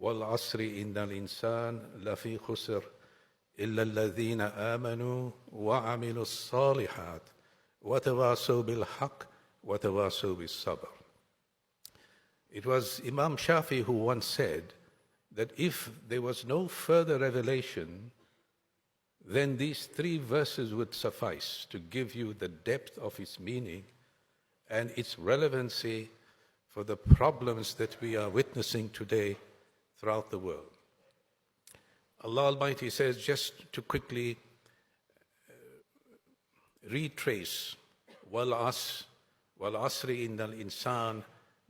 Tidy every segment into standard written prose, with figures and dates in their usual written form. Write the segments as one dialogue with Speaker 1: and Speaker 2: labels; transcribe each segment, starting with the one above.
Speaker 1: وَالْعَصْرِ إِنَّ الْإِنسَانَ لَفِي خُسْرٍ إِلَّا الَّذِينَ آمَنُوا وَعَمِلُوا الصَّالِحَاتِ وَتَوَاصَوْا بِالْحَقِّ وَتَوَاصَوْا بِالصَّبْرِ. It was Imam Shafi who once said that if there was no further revelation, then these 3 verses would suffice to give you the depth of its meaning and its relevancy for the problems that we are witnessing today throughout the world. Allah Almighty says, just to quickly retrace, وَالْعَصْرِ إِنَّ الْإِنسَانَ,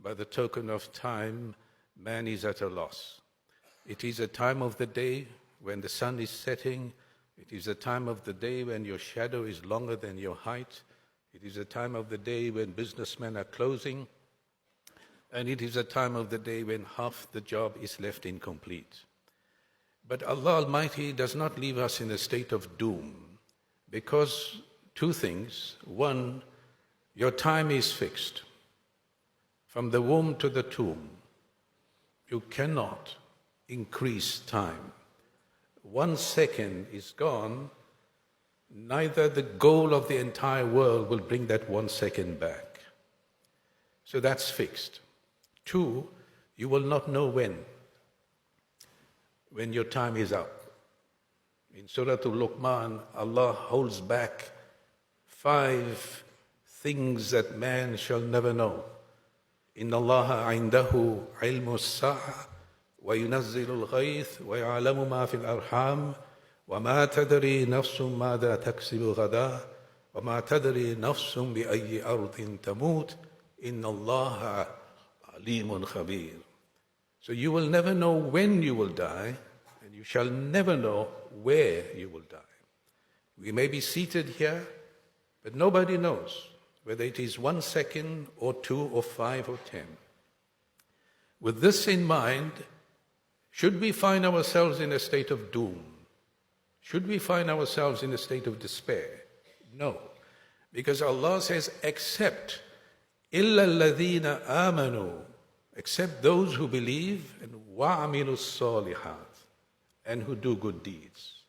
Speaker 1: by the token of time, man is at a loss. It is a time of the day when the sun is setting. It is a time of the day when your shadow is longer than your height. It is a time of the day when businessmen are closing. And it is a time of the day when half the job is left incomplete. But Allah Almighty does not leave us in a state of doom, because 2 things. One, your time is fixed. From the womb to the tomb, you cannot increase time. 1 second is gone, neither the goal of the entire world will bring that 1 second back. So that's fixed. 2, you will not know when your time is up. In Surah al-Luqman, Allah holds back 5 things that man shall never know. إِنَّ اللَّهَ عِنْدَهُ عِلْمُ السَّاعَةِ وَيُنَزِّلُ الْغَيْثَ وَيَعْلَمُ مَا فِي الْأَرْحَامِ وَمَا تَدْرِي نَفْسٌ مَاذَا تَكْسِبُ غَدًا وَمَا تَدْرِي نَفْسٌ بِأَيِّ أَرْضٍ تَمُوتُ إِنَّ اللَّهَ عَلِيمٌ خَبِيرٌ. So you will never know when you will die, and you shall never know where you will die. We may be seated here, but nobody knows whether it is 1 second or 2 or 5 or 10. With this in mind, should we find ourselves in a state of doom? Should we find ourselves in a state of despair? No. Because Allah says, except إِلَّا الَّذِينَ آمَنُوا, except those who believe, and وَعَمِلُوا الصَّالِحَاتِ, and who do good deeds.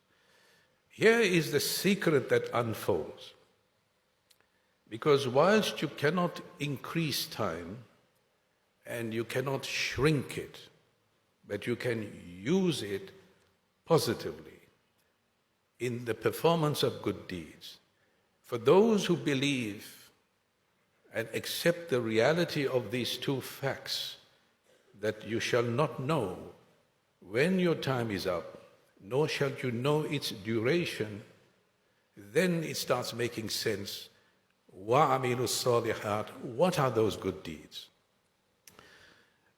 Speaker 1: Here is the secret that unfolds. Because whilst you cannot increase time and you cannot shrink it, but you can use it positively in the performance of good deeds. For those who believe and accept the reality of these 2 facts, that you shall not know when your time is up, nor shall you know its duration, then it starts making sense. وَعَمِلُوا الصَّالِحَاتِ, what are those good deeds?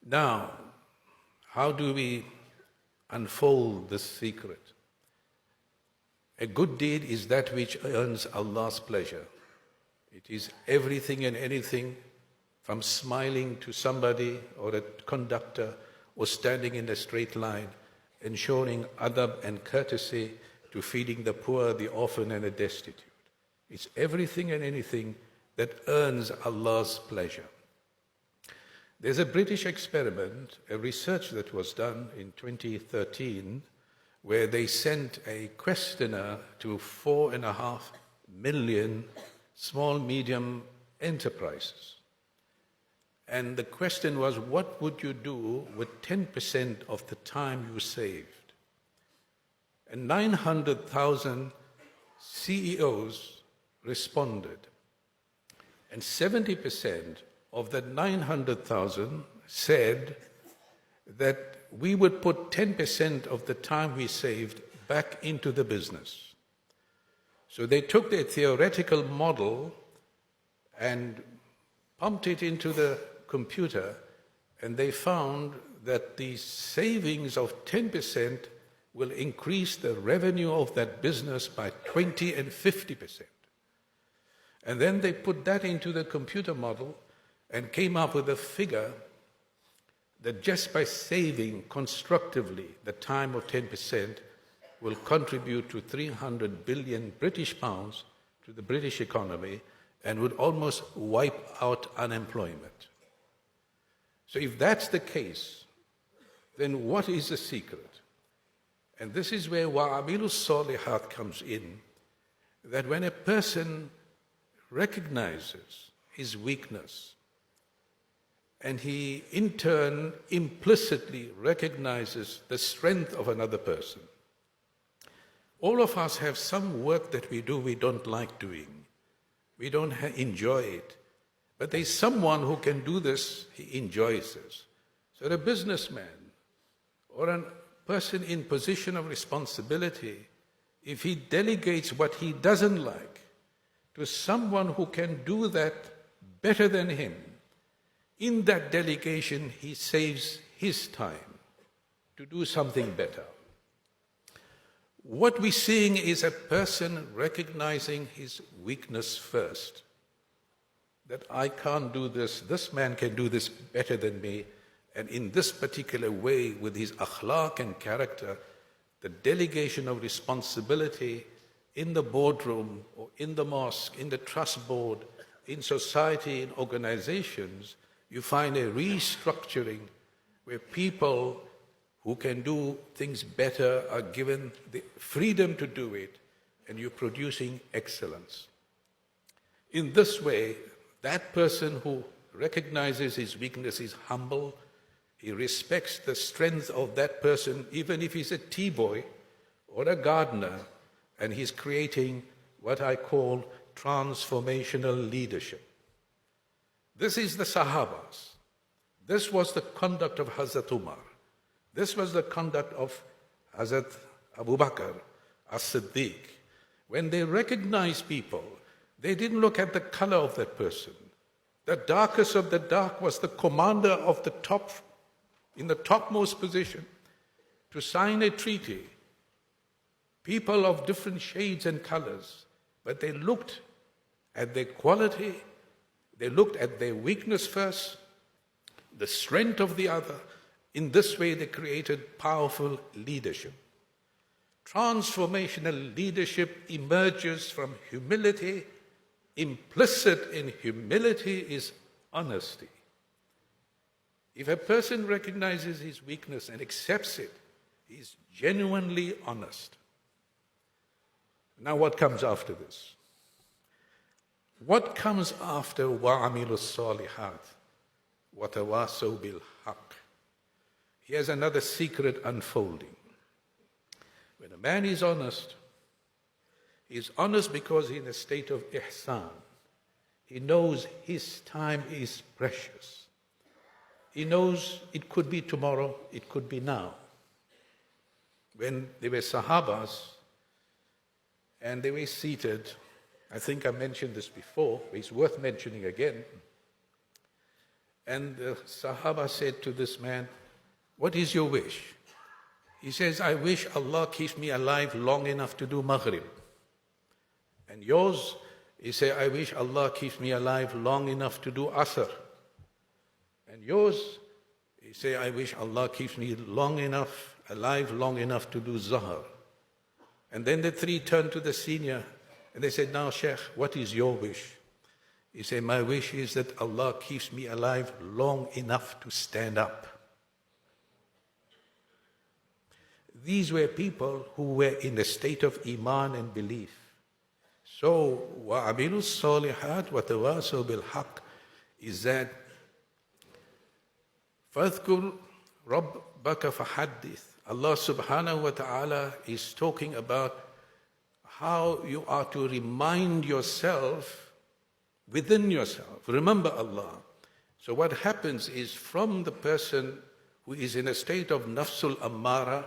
Speaker 1: Now, how do we unfold this secret? A good deed is that which earns Allah's pleasure. It is everything and anything, from smiling to somebody or a conductor, or standing in a straight line, ensuring adab and courtesy, to feeding the poor, the orphan and the destitute. It's everything and anything that earns Allah's pleasure. There's a British experiment, a research that was done in 2013, where they sent a questionnaire to 4.5 million small, medium enterprises. And the question was, what would you do with 10% of the time you saved? And 900,000 CEOs responded. And 70% of that 900,000 said that we would put 10% of the time we saved back into the business. So they took their theoretical model and pumped it into the computer, and they found that the savings of 10% will increase the revenue of that business by 20 and 50%. And then they put that into the computer model and came up with a figure that just by saving constructively the time of 10% will contribute to 300 billion British pounds to the British economy and would almost wipe out unemployment. So if that's the case, then what is the secret? And this is where وَعَمِلُوا الصَّالِحَاتِ comes in, that when a person recognizes his weakness, and he in turn implicitly recognizes the strength of another person. All of us have some work that we do we don't like doing. We don't enjoy it. But there's someone who can do this, he enjoys this. So a businessman or a person in position of responsibility, if he delegates what he doesn't like to someone who can do that better than him, in that delegation he saves his time to do something better. What we're seeing is a person recognizing his weakness first. That I can't do this, this man can do this better than me, and in this particular way, with his akhlaq and character, the delegation of responsibility in the boardroom or in the mosque, in the trust board, in society, in organizations, you find a restructuring where people who can do things better are given the freedom to do it, and you're producing excellence. In this way, that person who recognizes his weakness is humble. He respects the strength of that person, even if he's a tea boy or a gardener, and he's creating what I call transformational leadership. This is the Sahabas. This was the conduct of Hazrat Umar. This was the conduct of Hazrat Abu Bakr as-Siddiq. When they recognized people, they didn't look at the color of that person. The darkest of the dark was the commander of the top, in the topmost position, to sign a treaty. People of different shades and colors, but they looked at their quality, they looked at their weakness first, the strength of the other. In this way, they created powerful leadership. Transformational leadership emerges from humility. Implicit in humility is honesty. If a person recognizes his weakness and accepts it, he is genuinely honest. Now what comes after this? What comes after وَعَمِلُوا الصَّالِحَاتِ وَتَوَاصَوْا بِالْحَقِّ? Here's another secret unfolding. When a man is honest, he's honest because he's in a state of ihsan. He knows his time is precious. He knows it could be tomorrow, it could be now. When they were Sahabas and they were seated, I think I mentioned this before, but it's worth mentioning again. And the Sahaba said to this man, "What is your wish?" He says, "I wish Allah keeps me alive long enough to do Maghrib." And yours, he said, "I wish Allah keeps me alive long enough to do Asr." And yours, he said, "I wish Allah keeps me alive long enough to do Zuhr." And then the three turned to the senior and they said, "Now, Sheikh, what is your wish?" He said, "My wish is that Allah keeps me alive long enough to stand up." These were people who were in a state of iman and belief. So, وَعَمِلُوا الصَّالِحَاتِ وَتَوَاصَوْا بِالْحَقِّ is that فَاذْكُرْ رَبَّكَ فَحَدِّثْ. Allah subhanahu wa ta'ala is talking about how you are to remind yourself within yourself. Remember Allah. So what happens is from the person who is in a state of nafsul ammara,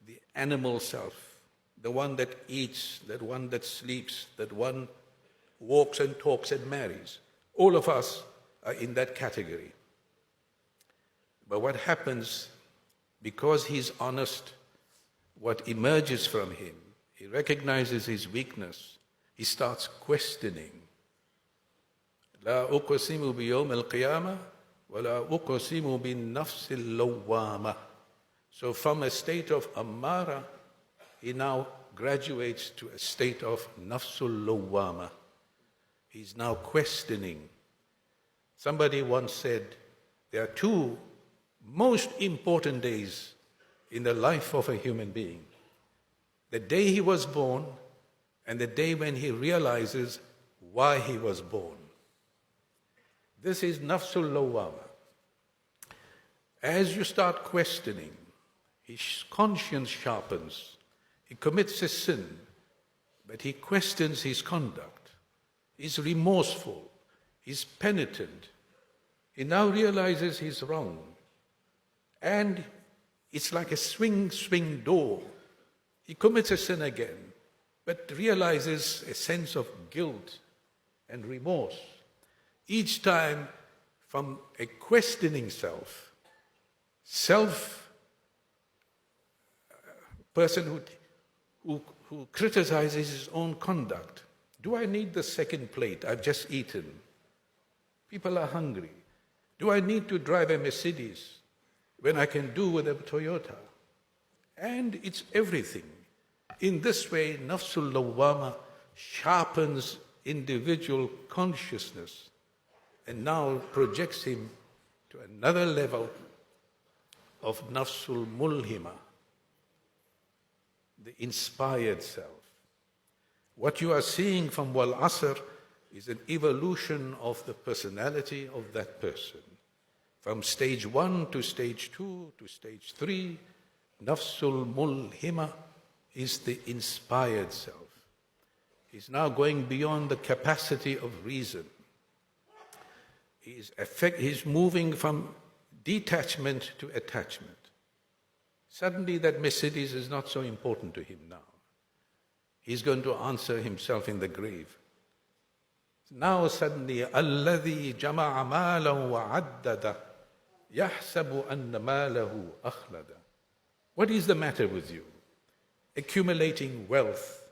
Speaker 1: the animal self, the one that eats, that one that sleeps, that one walks and talks and marries. All of us are in that category. But what happens, because he's honest, what emerges from him, he recognizes his weakness, he starts questioning. لا أقسم بيوم القيامة ولا أقسم بالنفس اللوامة. So from a state of ammara, he now graduates to a state of nafsul lawwama. He's now questioning. Somebody once said, there are two most important days in the life of a human being. The day he was born and the day when he realizes why he was born. This is nafsul lawwama. As you start questioning, his conscience sharpens. He commits a sin, but he questions his conduct. He's remorseful. He's penitent. He now realizes he's wrong. And it's like a swing door. He commits a sin again, but realizes a sense of guilt and remorse. Each time from a questioning person who criticizes his own conduct. Do I need the second plate? I've just eaten. People are hungry. Do I need to drive a Mercedes when I can do with a Toyota? And it's everything. In this way, nafsul lawwama sharpens individual consciousness and now projects him to another level of nafsul mulhima, the inspired self. What you are seeing from al Asr is an evolution of the personality of that person. From stage 1 to stage 2 to stage 3, nafsul mulhima is the inspired self. He's now going beyond the capacity of reason. He's moving from detachment to attachment. Suddenly that Mercedes is not so important to him now. He's going to answer himself in the grave. Now suddenly, الَّذِي جَمَعَ مَالًا وَعَدَّدَ يَحْسَبُ أَنَّ مَالَهُ أَخْلَدَ. What is the matter with you? Accumulating wealth,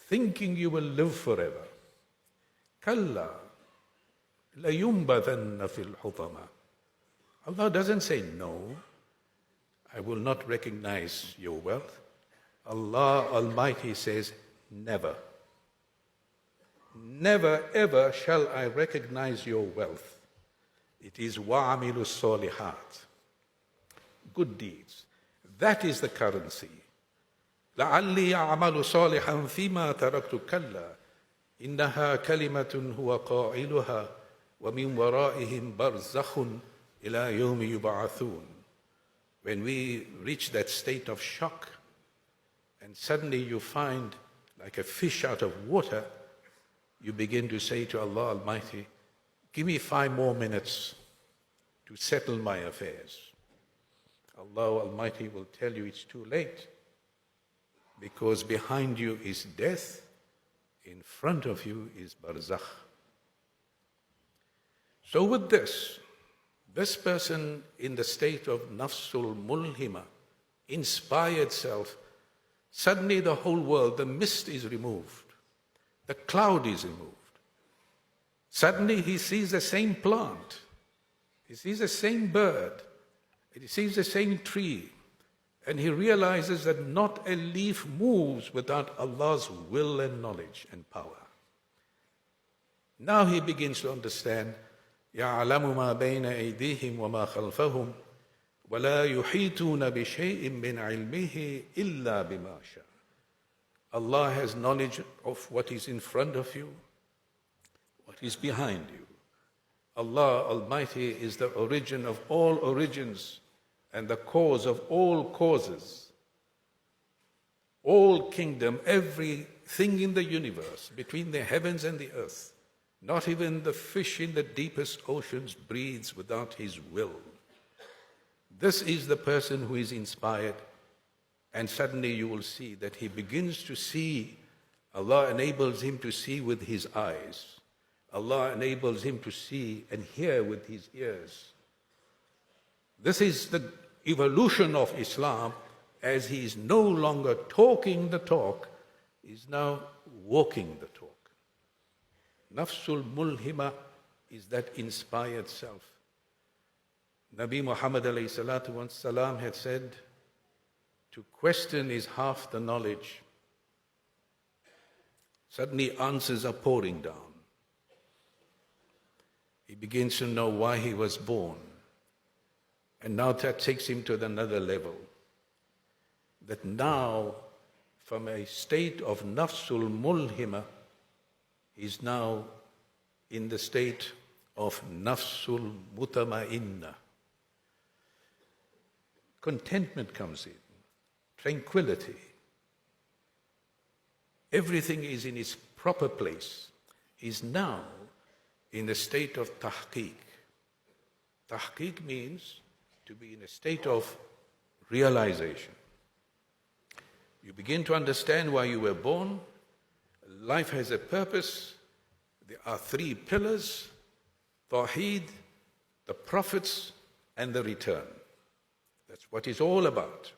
Speaker 1: thinking you will live forever. كَلَّا لَيُنْبَذَنَّ فِي الْحُطَمَةِ. Allah doesn't say no, I will not recognize your wealth. Allah Almighty says, never. Never ever shall I recognize your wealth. It is وَعَمِلُ الصَّالِحَاتِ. Good deeds. That is the currency. لَعَلِّي أَعْمَلُ صَالِحًا فِيمَا تَرَكْتُ كَلَّا إِنَّهَا كَلِمَةٌ هُوَ قَائِلُهَا وَمِنْ وَرَائِهِمْ بَرْزَخٌ إِلَى يَوْمِ يُبْعَثُونَ. When we reach that state of shock, and suddenly you find, like a fish out of water, you begin to say to Allah Almighty, give me 5 more minutes to settle my affairs. Allah Almighty will tell you it's too late, because behind you is death, in front of you is barzakh. So with this person in the state of nafsul mulhima, inspired self, suddenly the whole world, the mist is removed, the cloud is removed. Suddenly he sees the same plant, he sees the same bird, he sees the same tree, and he realizes that not a leaf moves without Allah's will and knowledge and power. Now he begins to understand, يَعْلَمُ مَا بَيْنَ أَيْدِيهِمْ وَمَا خَلْفَهُمْ وَلَا يُحِيطُونَ بِشَيْءٍ مِّنْ عِلْمِهِ إِلَّا بِمَا شَاءَ. Allah has knowledge of what is in front of you, what is behind you. Allah Almighty is the origin of all origins and the cause of all causes. All kingdom, everything in the universe, between the heavens and the earth, not even the fish in the deepest oceans breathes without His will. This is the person who is inspired, and suddenly you will see that he begins to see. Allah enables him to see with his eyes. Allah enables him to see and hear with his ears. This is the evolution of Islam, as he is no longer talking the talk, he is now walking the talk. Nafsul mulhima is that inspired self. Nabi Muhammad alayhi salatu wasalam had said, to question is half the knowledge. Suddenly answers are pouring down. He begins to know why he was born. And now that takes him to another level. That now, from a state of nafsul mulhima, he's now in the state of nafsul mutama'inna. Contentment comes in, tranquility. Everything is in its proper place. He's now in the state of tahqiq. Tahqiq means to be in a state of realization. You begin to understand why you were born. Life has a purpose. There are three pillars: Tawheed, the prophets, and the return. That's what it's all about.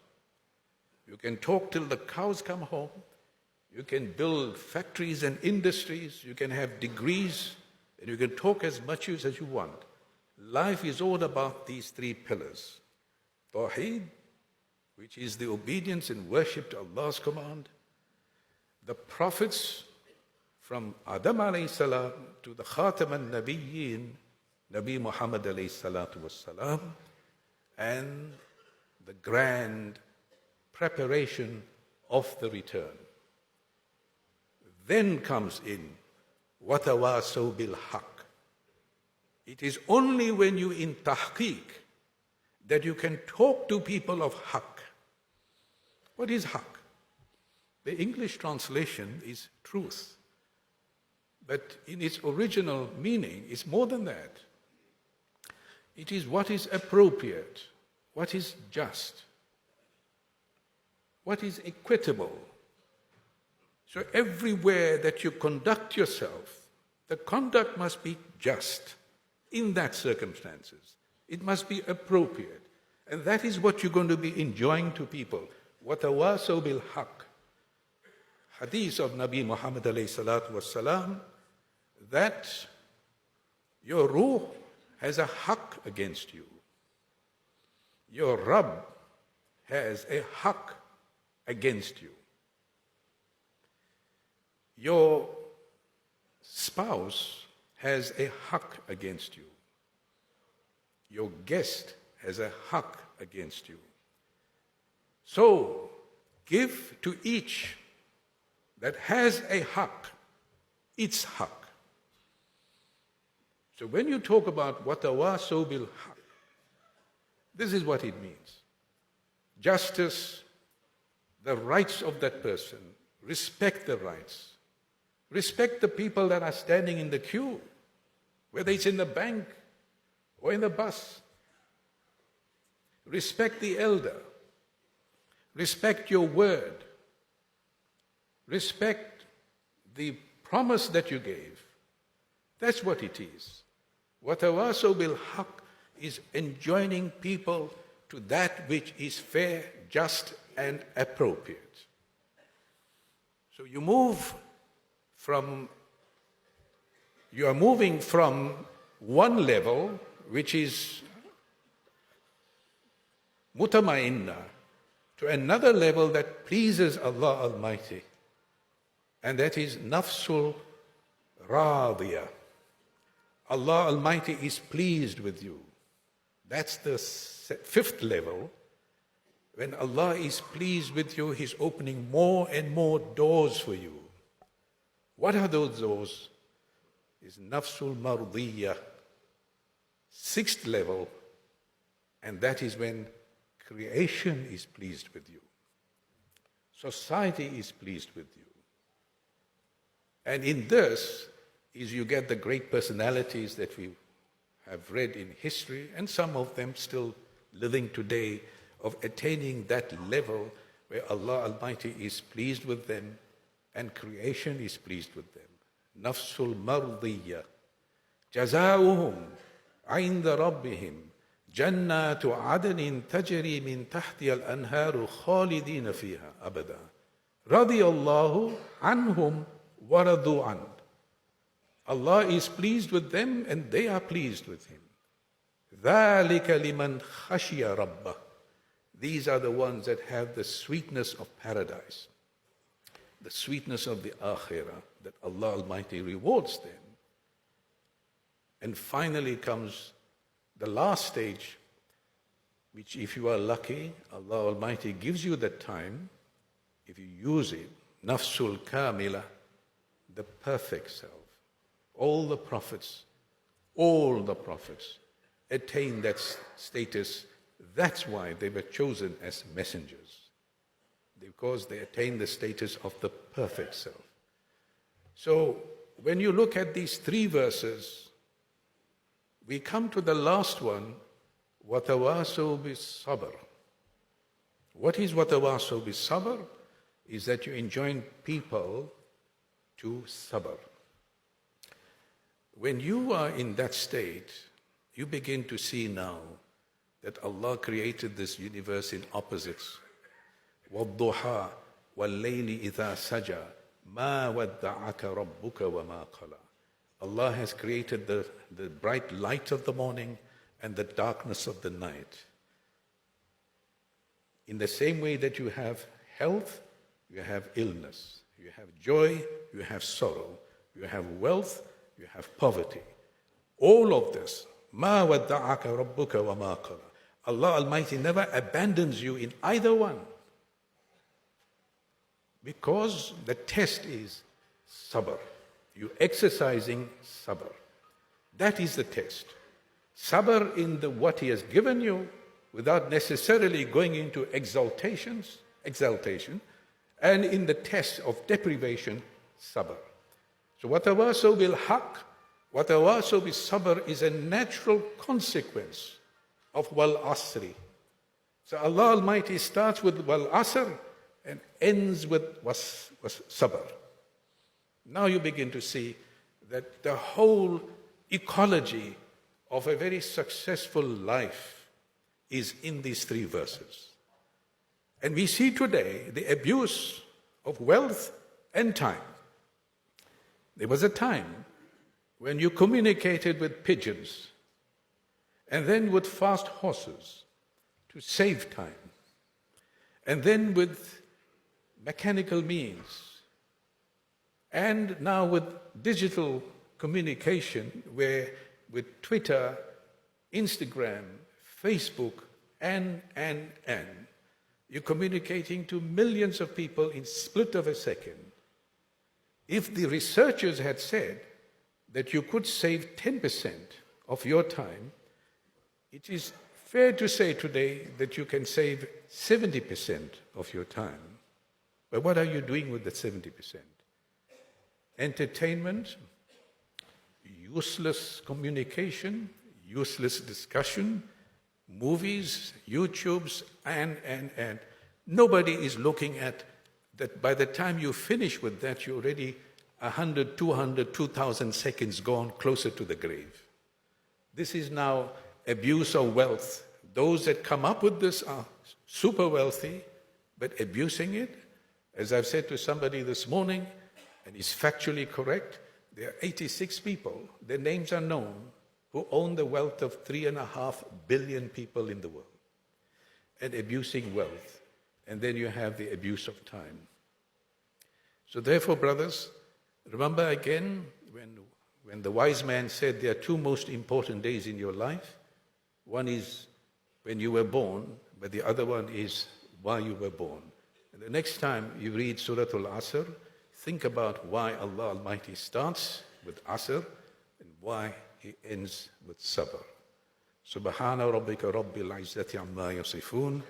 Speaker 1: You can talk till the cows come home. You can build factories and industries. You can have degrees. And you can talk as much as you want. Life is all about these three pillars. Tawheed, which is the obedience and worship to Allah's command. The prophets, from Adam alayhi salam to the Khatam al-Nabiyyin, Nabi Muhammad alayhi salatu wassalam, and the grand preparation of the return. Then comes in وَتَوَاسَوْا بِالْحَقِّ. It is only when you in tahqiq that you can talk to people of haqq. What is haqq? The English translation is truth. But in its original meaning, it's more than that. It is what is appropriate, what is just, what is equitable. So everywhere that you conduct yourself, the conduct must be just in that circumstances. It must be appropriate. And that is what you're going to be enjoying to people. وَتَوَاسَوْا بِالْحَقِّ. Hadith of Nabi Muhammad alayhi salatu wassalam, that your ruh has a haqq against you. Your Rabb has a haqq against you. Your spouse has a haqq against you. Your guest has a haqq against you. So, give to each that has a haqq its haqq. So when you talk about وَتَوَاسَوْا بِالْحَقِّ, this is what it means. Justice, the rights of that person, respect the rights. Respect the people that are standing in the queue, whether it's in the bank or in the bus. Respect the elder. Respect your word. Respect the promise that you gave. That's what it is. وَتَوَاسَوْا بِالْحَقِّ is enjoining people to that which is fair, just, and appropriate. So you are moving from one level, which is mutama'inna, to another level that pleases Allah Almighty, and that is nafsul radiyah. Allah Almighty is pleased with you. That's the fifth level. When Allah is pleased with you, He's opening more and more doors for you. What are those doors? Is nafsul mardiyah, sixth level, and that is when creation is pleased with you. Society is pleased with you. And in this is you get the great personalities that we have read in history, and some of them still living today, of attaining that level where Allah Almighty is pleased with them and creation is pleased with them. Nafsul mardiyya. Jazauhum inda rabbihim jannatu adnin tajri min tahti al-anharu khalidina fiha abada. Radiyallahu anhum wa radu an. Allah is pleased with them and they are pleased with Him. ذَلِكَ لِمَنْ خَشِيَ رَبَّهُ. These are the ones that have the sweetness of paradise, the sweetness of the akhirah, that Allah Almighty rewards them. And finally comes the last stage, which if you are lucky, Allah Almighty gives you that time, if you use it, nafsul kamila, the perfect self. All the prophets attain that status. That's why they were chosen as messengers, because they attain the status of the perfect self. So when you look at these 3 verses, we come to the last one, وَتَوَاسَوْا بِالصَّبْرِ. What is وَتَوَاسَوْا بِالصَّبْرِ? Is that you enjoin people to sabr. When you are in that state, you begin to see now that Allah created this universe in opposites. وَالضُّحَى وَاللَّيْلِ إِذَا سَجَى مَا وَدَّعَكَ رَبُّكَ وَمَا قَلَى. Allah has created the bright light of the morning and the darkness of the night. In the same way that you have health, you have illness. You have joy, you have sorrow. You have wealth, you have poverty. All of this, مَا وَدَّعَكَ رَبُّكَ وَمَا قَلَى. Allah Almighty never abandons you in either one. Because the test is sabr. You exercising sabr. That is the test. Sabr in what He has given you, without necessarily going into exaltation, and in the test of deprivation, sabr. So وَتَوَاسَوْا بِالْحَقِّ, وَتَوَاسَوْا بِالصَّبْرِ is a natural consequence of wal asri. So Allah Almighty starts with wal asr and ends with was sabr. Now you begin to see that the whole ecology of a very successful life is in these 3 verses. And we see today the abuse of wealth and time. There was a time when you communicated with pigeons and then with fast horses to save time, and then with mechanical means, and now with digital communication, where with Twitter, Instagram, Facebook, and you're communicating to millions of people in split of a second. If the researchers had said that you could save 10% of your time, it is fair to say today that you can save 70% of your time. But what are you doing with the 70%? Entertainment, useless communication, useless discussion, movies, YouTubes, and. Nobody is looking at that. By the time you finish with that, you're already 100, 200, 2,000 seconds gone closer to the grave. This is now abuse of wealth. Those that come up with this are super wealthy, but abusing it. As I've said to somebody this morning, and it's factually correct, there are 86 people, their names are known, who own the wealth of 3.5 billion people in the world, and abusing wealth. And then you have the abuse of time. So therefore, brothers, remember again when the wise man said there are 2 most important days in your life. One is when you were born, but the other one is why you were born. And the next time you read Surat al Asr, think about why Allah Almighty starts with Asr and why He ends with Sabr. Subhana rabbika rabbil izzati amma yasifun,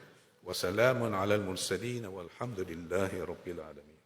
Speaker 1: wa salamun ala al-mursaleen, walhamdulillahi rabbil alameen.